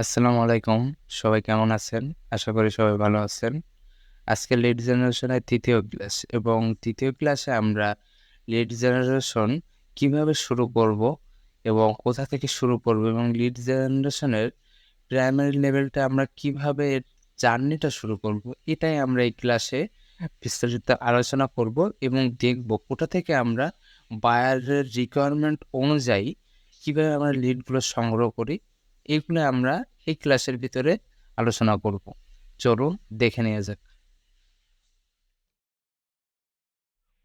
আসসালামু আলাইকুম। সবাই কেমন আছেন? আশা করি সবাই ভালো আছেন। আজকে লিড জেনারেশনের ৩য় ক্লাস এবং ৩য় ক্লাসে আমরা লিড জেনারেশন কিভাবে শুরু করব এবং কোথা থেকে শুরু করব এবং লিড জেনারেশনের প্রাইমারি লেভেলটা আমরা কিভাবে এর জার্নিটা শুরু করব, এটাই আমরা এই ক্লাসে বিস্তারিত আলোচনা করব এবং দেখব কোথা থেকে আমরা বায়ারের রিকোয়ারমেন্ট অনুযায়ী কিভাবে আমরা লিডগুলো সংগ্রহ করি। এগুলো আমরা এই ক্লাসের ভিতরে আলোচনা করব। চলুন দেখে নেওয়া যাক।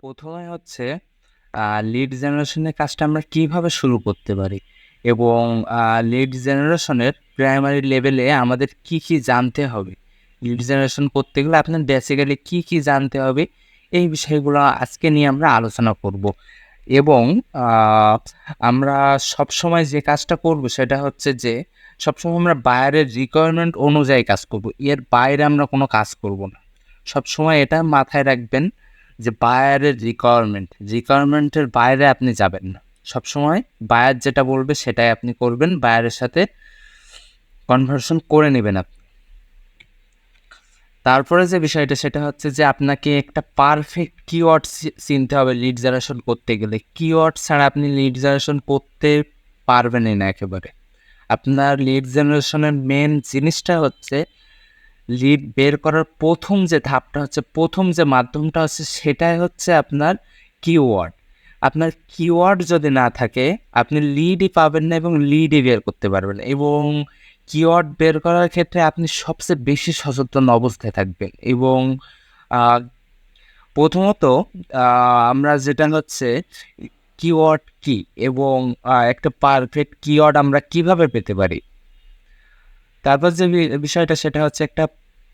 প্রথমে হচ্ছে লিড জেনারেশনের কাজটা আমরা কিভাবে শুরু করতে পারি এবং লিড জেনারেশনের প্রাইমারি লেভেলে আমাদের কি কি জানতে হবে। লিড জেনারেশন করতে গেলে আপনার বেসিক্যালি কি কি জানতে হবে, এই বিষয়গুলো আজকে নিয়ে আমরা আলোচনা করব। এবং আমরা সবসময় যে কাজটা করব সেটা হচ্ছে যে সবসময় আমরা বায়ারের রিকোয়ারমেন্ট অনুযায়ী কাজ করব, এর বাইরে আমরা কোনো কাজ করব না। সবসময় এটা মাথায় রাখবেন যে বায়ারের রিকোয়ারমেন্টের বাইরে আপনি যাবেন না। সবসময় বায়ার যেটা বলবে সেটাই আপনি করবেন, বায়ারের সাথে কনভারসেশন করে নেবেন আপনি। তারপরে যে বিষয়টা সেটা হচ্ছে যে আপনাকে একটা পারফেক্ট কিওয়ার্ড চিনতে হবে লিড জেনারেশন করতে গেলে। কিওয়ার্ড ছাড়া আপনি লিড জেনারেশন করতে পারবেনই না একেবারে। আপনার লিড জেনারেশনের মেন জিনিসটা হচ্ছে লিড বের করার প্রথম যে ধাপটা হচ্ছে, প্রথম যে মাধ্যমটা হচ্ছে সেটাই হচ্ছে আপনার কিওয়ার্ড। আপনার কিওয়ার্ড যদি না থাকে আপনি লিডই পাবেন না এবং লিডই বের করতে পারবেন না। এবং কিওয়ার্ড বের করার ক্ষেত্রে আপনি সবচেয়ে বেশি সচেতন অবস্থায় থাকবেন। এবং প্রথমত আমরা যেটা হচ্ছে কিওয়ার্ড কি এবং একটা পারফেক্ট কিওয়ার্ড আমরা কিভাবে পেতে পারি। তারপর যে বিষয়টা সেটা হচ্ছে একটা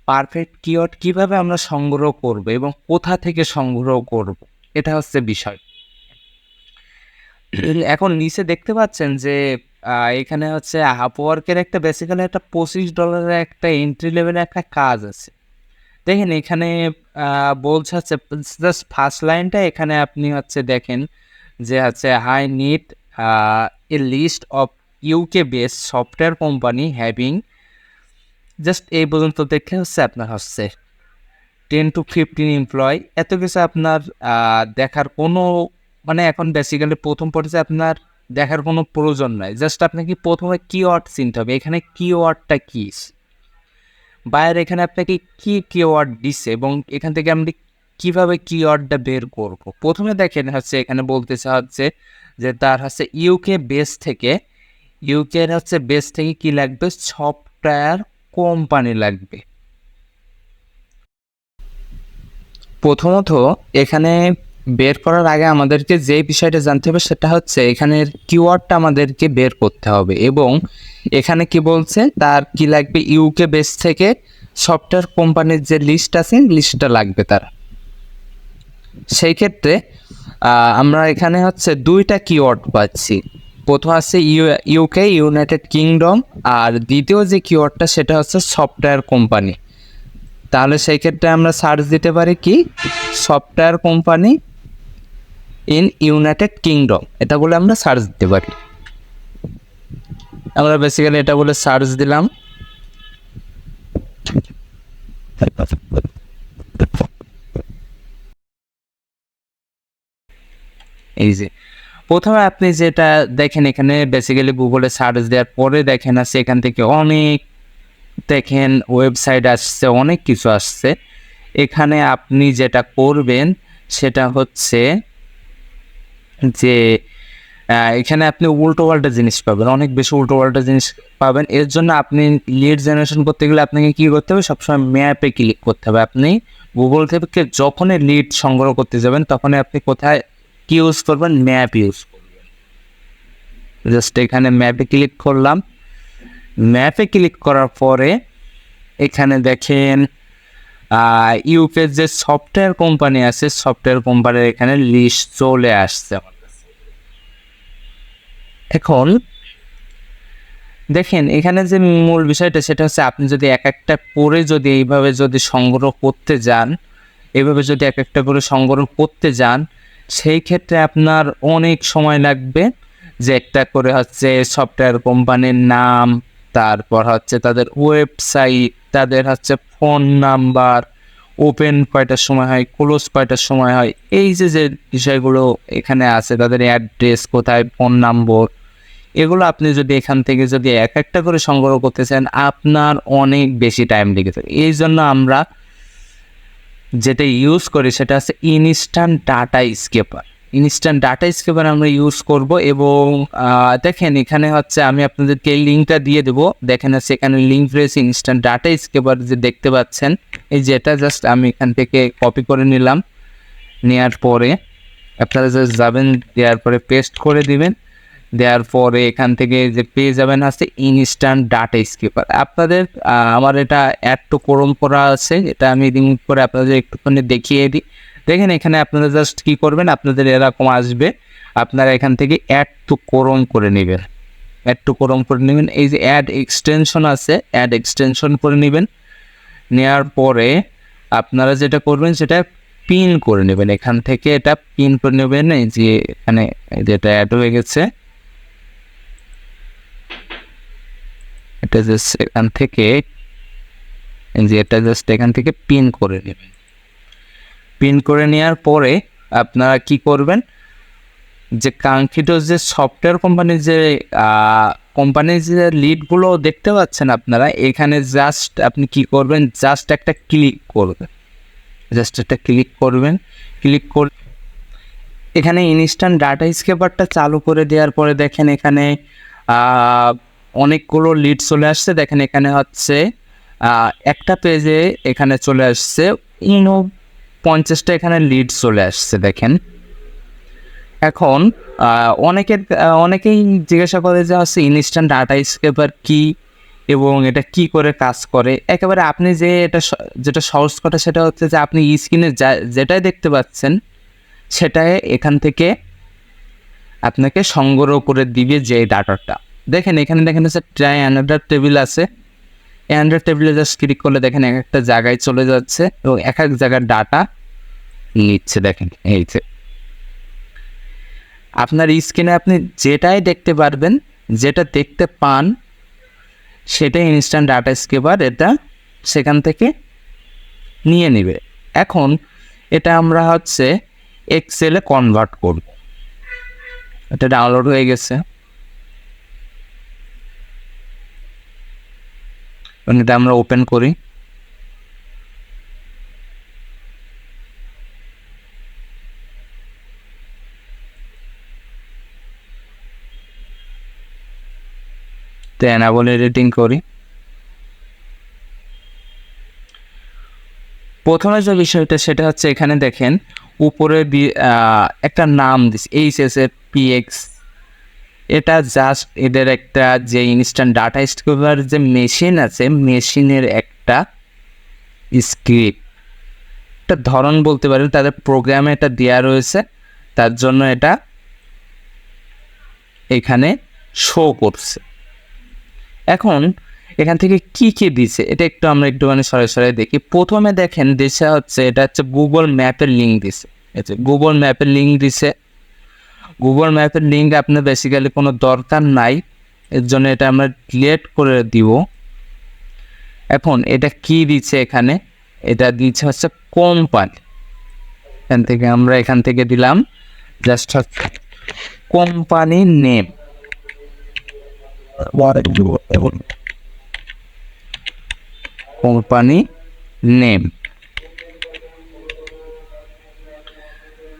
পারফেক্ট কিওয়ার্ড কিভাবে আমরা সংগ্রহ করব এবং কোথা থেকে সংগ্রহ করব, এটা হচ্ছে বিষয়। এখন নিচে দেখতে পাচ্ছেন যে এখানে হচ্ছে আপওয়ার্কের একটা বেসিক্যালি একটা $25 একটা এন্ট্রি লেভেলের একটা কাজ আছে। দেখেন এখানে বলছে হচ্ছে জাস্ট ফার্স্ট লাইনটা এখানে আপনি হচ্ছে দেখেন যে হচ্ছে I need a list of UK base software company having, just এই পর্যন্ত দেখে হচ্ছে আপনার হচ্ছে 10 to 15 এমপ্লয়। এত কিছু আপনার দেখার কোনো মানে এখন বেসিক্যালি প্রথম পর্যায়ে আপনার দেখার কোনো প্রয়োজন নাই। জাস্ট আপনাকে প্রথমে কিওয়ার্ড চিনতে হবে, এখানে কিওয়ার্ডটা কী, বাইরে এখানে আপনাকে কি কিওয়ার্ড দিচ্ছে এবং এখান থেকে আমি কীভাবে কিওয়ার্ডটা বের করব। প্রথমে দেখেন হচ্ছে এখানে বলতেছে হচ্ছে যে তার হচ্ছে ইউকে বেস থেকে, ইউকের হচ্ছে বেস থেকে কী লাগবে, সফটওয়্যার কোম্পানি লাগবে। প্রথমত এখানে বের করার আগে আমাদেরকে যে বিষয়টা জানতে হবে সেটা হচ্ছে এখানের কিওয়ার্ডটা আমাদেরকে বের করতে হবে। এবং এখানে কি বলছে তার কি লাগবে, ইউকে বেস থেকে সফটওয়্যার কোম্পানির যে লিস্ট আছে লিস্টটা লাগবে তার। সেই ক্ষেত্রে আমরা এখানে হচ্ছে দুইটা কিওয়ার্ড পাচ্ছি। প্রথম আছে ইউকে ইউনাইটেড কিংডম, আর দ্বিতীয় যে কিওয়ার্ডটা সেটা হচ্ছে সফটওয়্যার কোম্পানি। তাহলে সেই ক্ষেত্রে আমরা সার্চ দিতে পারি কি, software company in United kingdom, এটা বলে আমরা সার্চ দিতে পারি। আমরা বেসিক্যালি এটা বলে সার্চ দিলাম। এই যে প্রথমে আপনি যেটা দেখেন এখানে বেসিক্যালি গুগলে সার্চ দেওয়ার পরে দেখেন আছে এখান থেকে অনেক দেখেন ওয়েবসাইট আসছে, অনেক কিছু আসছে। এখানে আপনি যেটা করবেন সেটা হচ্ছে যে এখানে আপনি উল্টোপাল্টা জিনিস পাবেন, অনেক বেশি উল্টোপাল্টা জিনিস পাবেন। এর জন্য আপনি লিড জেনারেশন করতে গেলে আপনাকে কী করতে হবে, সবসময় ম্যাপে ক্লিক করতে হবে। আপনি গুগল থেকে যখনই লিড সংগ্রহ করতে যাবেন তখনই আপনি কোথায় কি ইউজ করবেন, ম্যাপ ইউজ করবেন। জাস্ট এখানে ম্যাপে ক্লিক করলাম। ম্যাপে ক্লিক করার পরে এখানে দেখেন ইউকে যে সফটওয়্যার কোম্পানি আছে সফটওয়্যার কোম্পানির এখানে লিস্ট চলে আসছে। এখন দেখেন এখানে যে মূল বিষয়টা সেটা হচ্ছে আপনি যদি এক একটা করে যদি এইভাবে যদি সংগ্রহ করতে যান, এইভাবে যদি এক একটা করে সংগ্রহ করতে যান, সেই ক্ষেত্রে আপনার অনেক সময় লাগবে। যে একটা করে হচ্ছে সফটওয়্যার কোম্পানির নাম, তারপর হচ্ছে তাদের ওয়েবসাইট, তাদের হচ্ছে ফোন নাম্বার, ওপেন কয়টার সময় হয়, ক্লোজ কয়টার সময় হয়, এই যে যে বিষয়গুলো এখানে আছে, তাদের অ্যাড্রেস কোথায়, ফোন নম্বর, এগুলো আপনি যদি এখান থেকে যদি এক একটা করে সংগ্রহ করতে চান আপনার অনেক বেশি টাইম লেগে যাবে। এই জন্য আমরা যেটা ইউজ করি সেটা হচ্ছে ইনস্ট্যান্ট ডাটা স্কেপার। ইনস্ট্যান্ট ডাটা স্কেপার আমরা ইউজ করব। এবং দেখেন এখানে হচ্ছে আমি আপনাদেরকে এই লিঙ্কটা দিয়ে দেবো। দেখেন হচ্ছে এখানে লিঙ্ক রয়েছে ইনস্ট্যান্ট ডাটা স্কেপার যে দেখতে পাচ্ছেন, এই যেটা জাস্ট আমি এখান থেকে কপি করে নিলাম। নেওয়ার পরে আপনারা জাস্ট যাবেন, দেওয়ার পরে পেস্ট করে দিবেন। দেওয়ার পরে এখান থেকে যে পেয়ে যাবেন হচ্ছে ইনস্ট্যান্ট ডাটা স্কেপার। আপনাদের আমার এটা অ্যাড টু ক্রোম করা আছে, এটা আমি রিমুভ করে আপনাদের একটুখানি দেখিয়ে দিই। দেখেন এখানে আপনারা জাস্ট কী করবেন, আপনাদের এরকম আসবে, আপনারা এখান থেকে অ্যাড টু ক্রোম করে নেবেন। অ্যাড টু ক্রোম করে নেবেন, এই যে অ্যাড এক্সটেনশন আছে, অ্যাড এক্সটেনশন করে নেবেন। নেওয়ার পরে আপনারা যেটা করবেন সেটা পিন করে নেবেন। এখান থেকে এটা পিন করে নেবেন। এই যে এখানে যেটা অ্যাড হয়ে গেছে, এটা জাস্ট এখান থেকে যে এটা জাস্ট এখান থেকে পিন করে নেবেন। পিন করে নেওয়ার পরে আপনারা কি করবেন, যে কাঙ্ক্ষিত যে সফটওয়্যার কোম্পানির যে লিডগুলো দেখতে পাচ্ছেন আপনারা, এখানে জাস্ট আপনি কি করবেন, জাস্ট একটা ক্লিক করবেন। জাস্ট একটা ক্লিক করবেন। ক্লিক করে এখানে ইনস্ট্যান্ট ডাটা স্কেপারটা চালু করে দেওয়ার পরে দেখেন এখানে অনেকগুলো লিড চলে আসছে। দেখেন এখানে হচ্ছে একটা পেজে এখানে চলে আসছে 50টা এখানে লিড চলে আসছে। দেখেন এখন অনেকেই জিজ্ঞাসা করে যে হচ্ছে ইনস্ট্যান্ট ডাটা স্কেপার কী এবং এটা কি করে কাজ করে। একেবারে আপনি যে যেটা সহজ কথা সেটা হচ্ছে যে আপনি স্ক্রিনে যেটাই দেখতে পাচ্ছেন সেটাই এখান থেকে আপনাকে সংগ্রহ করে দিবে যে ডাটাটা। দেখেন এখানে দেখেন হচ্ছে ট্রাই অ্যানাদার টেবিল আছে। অ্যানাদার টেবিলে জাস্ট ক্লিক করলে দেখেন এক একটা জায়গায় চলে যাচ্ছে এবং এক এক জায়গার ডাটা নিচ্ছে। দেখেন এই যে আপনার স্ক্রিনে আপনি যেটাই দেখতে পারবেন, যেটা দেখতে পান সেটাই ইনস্ট্যান্ট ডাটা স্কেপার এটা সেখান থেকে নিয়ে নেবে। এখন এটা আমরা হচ্ছে এক্সেলে কনভার্ট করব। এটা ডাউনলোড হয়ে গেছে, এটা আমরা ওপেন করি। তো এনাবল এডিটিং করি। প্রথমে যে বিষয়টা সেটা হচ্ছে এখানে দেখেন উপরে একটা নাম দিস HSFPX। এটা জাস্ট এদের একটা যে ইনস্ট্যান্ট ডাটা স্টোরের যে মেশিন আছে, মেশিনের একটা স্ক্রিপ্ট, একটা ধরন বলতে পারেন, তাদের প্রোগ্রামে এটা দেওয়া রয়েছে, তার জন্য এটা এখানে শো করছে। এখন এখান থেকে কি কি দিছে এটা একটু আমরা একটুখানি সরাসরি দেখি। প্রথমে দেখেন দিছে হচ্ছে এটা হচ্ছে গুগল ম্যাপের লিঙ্ক দিছে। গুগল ম্যাপের লিঙ্ক দিছে। গুগল ম্যাপের লিঙ্ক আপনার বেসিক্যালি কোনো দরকার নাই, এর জন্য এটা আমরা ডিলিট করে দিব। এখন এটা কি দিচ্ছে এখানে, এটা দিচ্ছে হচ্ছে কোম্পানি। এখান থেকে দিলাম জাস্ট হচ্ছে কোম্পানি নেম। Company name.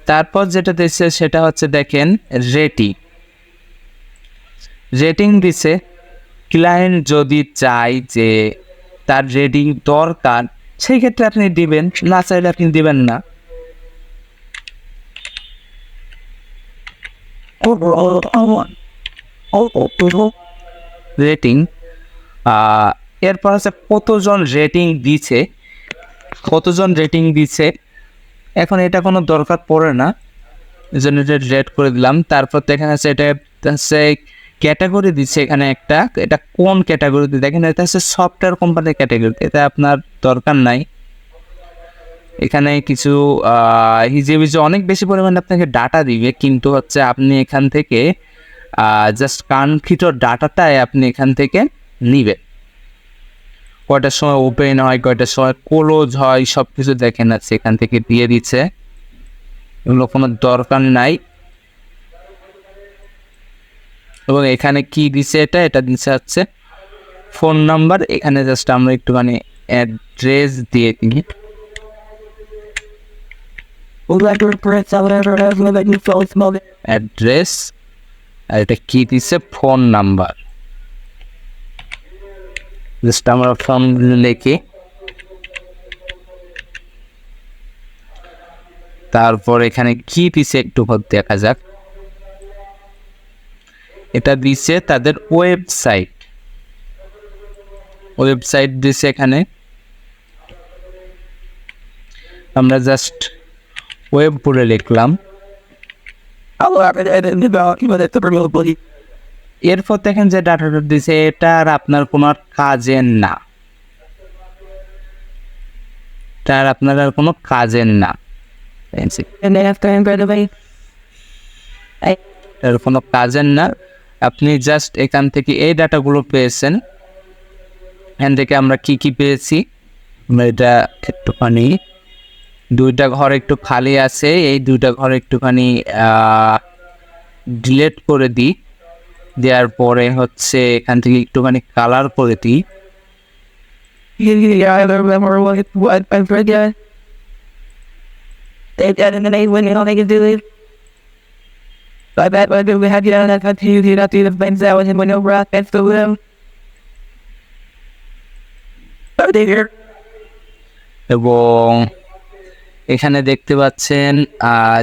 তারপর যেটা দিচ্ছে সেটা হচ্ছে দেখেন রেটিং দিছে। ক্লায়েন্ট যদি চায় যে তার রেটিং দরকার সেই ক্ষেত্রে আপনি দিবেন, না চাইলে আপনি দিবেন না। রেটিং এরপর হচ্ছে কতজন রেটিং দিছে। এখন এটা কোনো দরকার পড়ে না, এই জন্য এটা রেট করে দিলাম। তারপর দেখেন হচ্ছে এটা হচ্ছে ক্যাটাগরি দিচ্ছে এখানে একটা, এটা কোন ক্যাটাগরিতে দেখেন, এটা হচ্ছে সফটওয়্যার কোম্পানির ক্যাটাগরি, এটা আপনার দরকার নাই। এখানে কিছু হিজিবিজি অনেক বেশি পরিমাণে আপনাকে ডাটা দিবে, কিন্তু হচ্ছে আপনি এখান থেকে জাস্ট কাঙ্ক্ষিত ডাটাটাই আপনি এখান থেকে নিবে, কয়টার সময় ওপেন হয়, কয়টার সময় ক্লোজ হয়, সব কিছু দেখেন না সেখান থেকে দিয়ে দিচ্ছে। এগুলো কোনো দরকার নাই। এবং এখানে কি দিছে, এটা দিচ্ছে হচ্ছে ফোন নাম্বার। এখানে জাস্ট আমরা একটুখানি অ্যাড্রেস দিয়ে দিই, অ্যাড্রেস, আর এটা কি দিচ্ছে ফোন নাম্বার। জাস্ট আমরা ফোন লিখি, তারপর এখানে কি দিছে একটু দেখা যাক। এটা দিছে তাদের ওয়েবসাইট দিছে। এখানে আমরা জাস্ট ওয়েব পড়ে লিখলাম। এরপর দেখেন যে ডাটাটা দিছে, এটা আর আপনার কোনো কাজের না, এটা আর আপনার আর কোনো কাজের না, এর কোনো কাজের না। আপনি জাস্ট এখান থেকে এই ডাটাগুলো পেয়েছেন। এখান থেকে আমরা কি কি পেয়েছি, এটা একটুখানি দুইটা ঘর একটু খালি আছে, এই দুইটা ঘর একটুখানি ডিলেট করে দিই। দেওয়ার পরে হচ্ছে এখান থেকে একটুখানি কালার করে দিই। এবং এখানে দেখতে পাচ্ছেন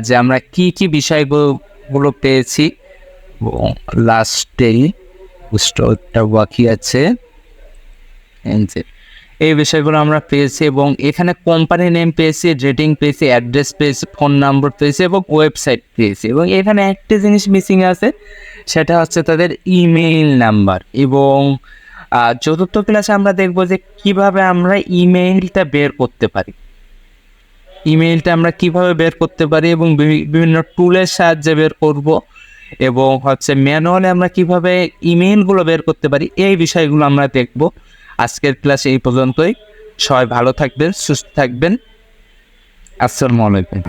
যে আমরা কি কি বিষয়গুলো পেয়েছি। লাস্টে বুস্টারটা বাকি আছে, এই বিষয়গুলো আমরা পেয়েছি। এবং এখানে কোম্পানি নেম পেয়েছি, রেটিং পেয়েছি, অ্যাড্রেস পেয়েছি, ফোন নাম্বার পেয়েছি এবং ওয়েবসাইট পেয়েছি। এবং এখানে একটা জিনিস মিসিং আছে, সেটা হচ্ছে তাদের ইমেইল নাম্বার। এবং চতুর্থ ক্লাসে আমরা দেখব যে কিভাবে আমরা ইমেইলটা বের করতে পারি, এবং বিভিন্ন টুলের সাহায্যে বের করব, এবং হচ্ছে ম্যানুয়ালে আমরা কিভাবে ইমেইলগুলো বের করতে পারি, এই বিষয়গুলো আমরা দেখব। আজকের ক্লাস এই পর্যন্তই। সবাই ভালো থাকবেন, সুস্থ থাকবেন। আসসালামু আলাইকুম।